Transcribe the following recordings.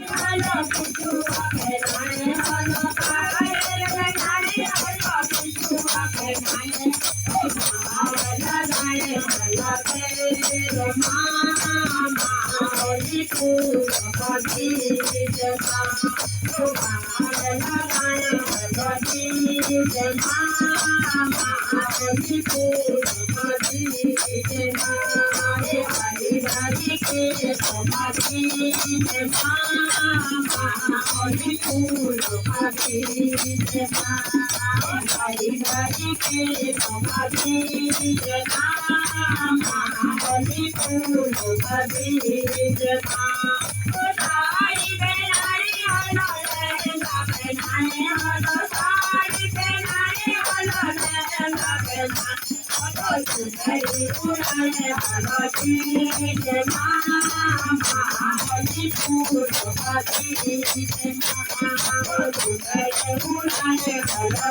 hello कुटू के नाने hello काले नाने हलो कुटू के नाने हलो नाने हलो तेरे मामा होली फूल कभी जमा हलो नाने हलो तेरे मामा होली फूल कभी जमा हरी हरी के समाधि जमा होली फूल कभी जमा हरी हरी के समाधि जमा होली फूल कभी जमा साड़ी पहनाने हलो लहंगा पहनाने हलो साड़ी पहनाने हलो लहंगा पहनाने सुंदरी उड़ाने हलो जमा होली फूल कभी जमा सुंदरी उड़ाने हलो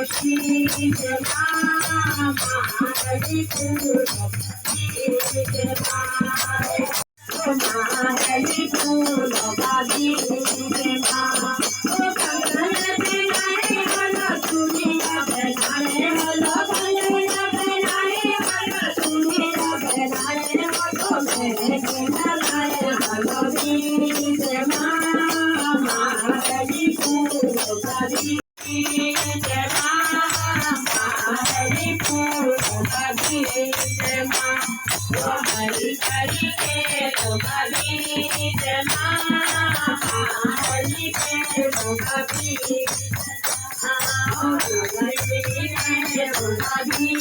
जमा होली फूल कभी जमा होली फूल कभी जमा कंगन पहनाने हलो चूड़ियां पहनाने हलो कंगन पहनाने हलो चूड़ियां पहनाने हलो मेहंदी लगाए हलो जमा होली फूल कभी जमा होली फूल कभी जमा हरी हरी के कभी जमा होली फूल कभी कभी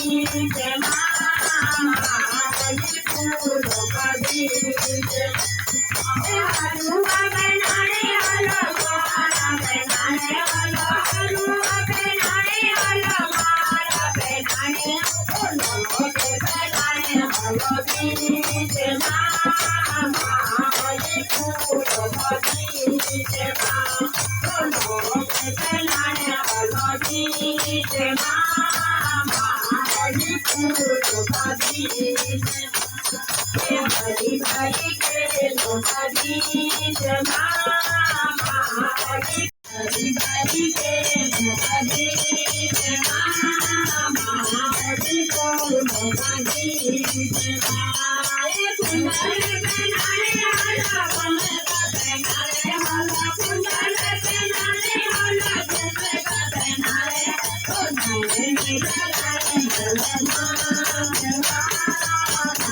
जमा होली फूल कभी हलवा बनाने हलो माला बनाने हलो हलवा बनाने हलो माला बनाने हलो बनाने हलो जमा होली फूल कभी जमा बनाने हलो जमा होली फूल कभी हरी हरी के कभी जमा हरी हरी के कभी जमा होली फूल कभी जमा कुंडल पहनाने हलो कमर पहनाने हलो कुंडल पहनाने हलो झुमका पहनाने मेहंदी लगाए हलो जमा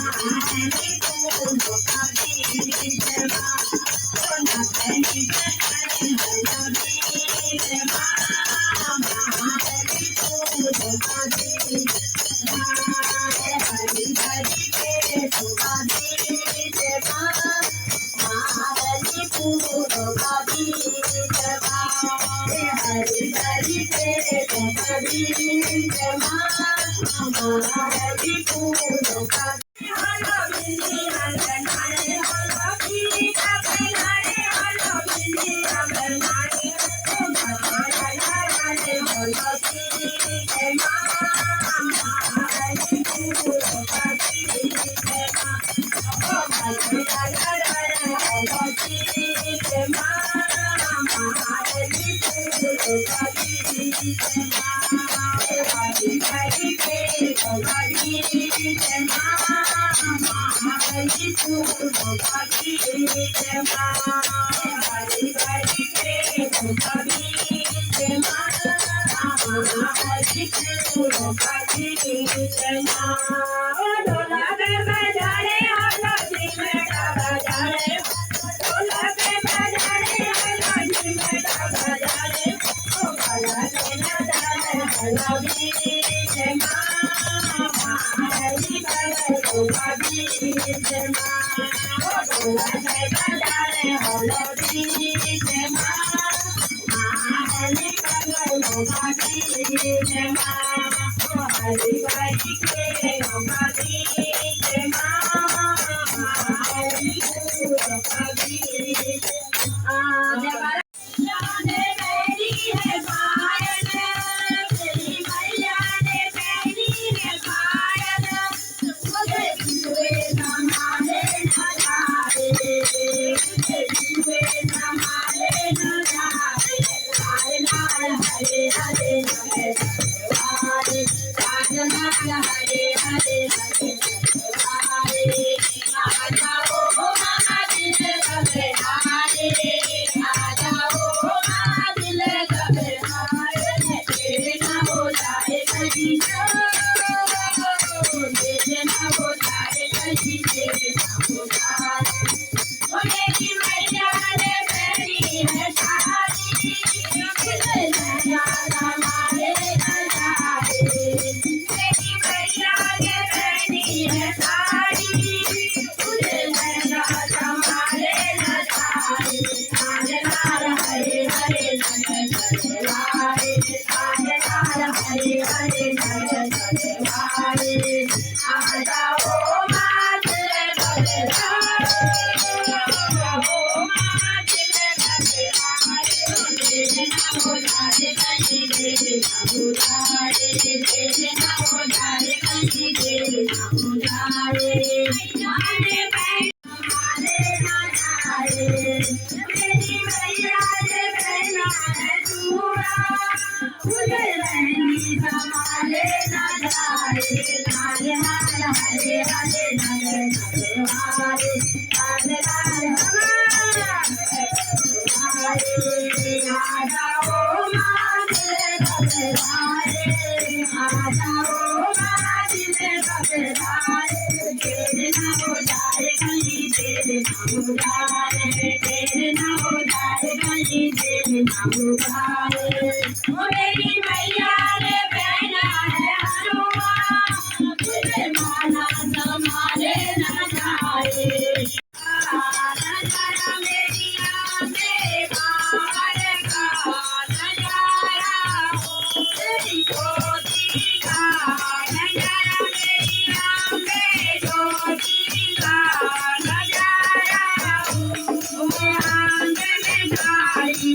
होली फूल कभी जमा मेहंदी लगाए हलो जमा होली फूल कभी हरी हरी के कभी जमा होली फूल कभी जमा हरी हरी के कभी जमा होली फूल कभी हलो बिंदिया बनाने हलो पीका पहनाने हलो बिंदिया बनाने हलो लगाने हलो जमा होली फूल कभी जमा हरी लगाने हलो जमा होली फूल कभी जमा हरी हरी के कभी जमा होली फूल कभी जमा हरी हरी के कभी जमा होली फूल कभी जमा ढोला पे बजाने हलो झिमटा बजाने ढोला पे बजाने हलो झिमटा बजाने भला के नजारे हलो जमा होली कभी जमा ढोला पे बजाने हलो जमा होली कभी जमा हरी हरी के कभी जमा होली फूल कभी जमा ने मेरी है पायल तेरी मैया ने मेरी है पायल मुझे हुए न मारे न जाए मुझे हुए न मारे मेरी मैया रे बहना है हनुमान तुझे माना संभाले न जाए नजारा मेरी आंखें बाहर का नजारा हो तेरी ज्योति का नजारा मेरी आंखें ज्योति का नजारा हो मैं आंगन में गाड़ी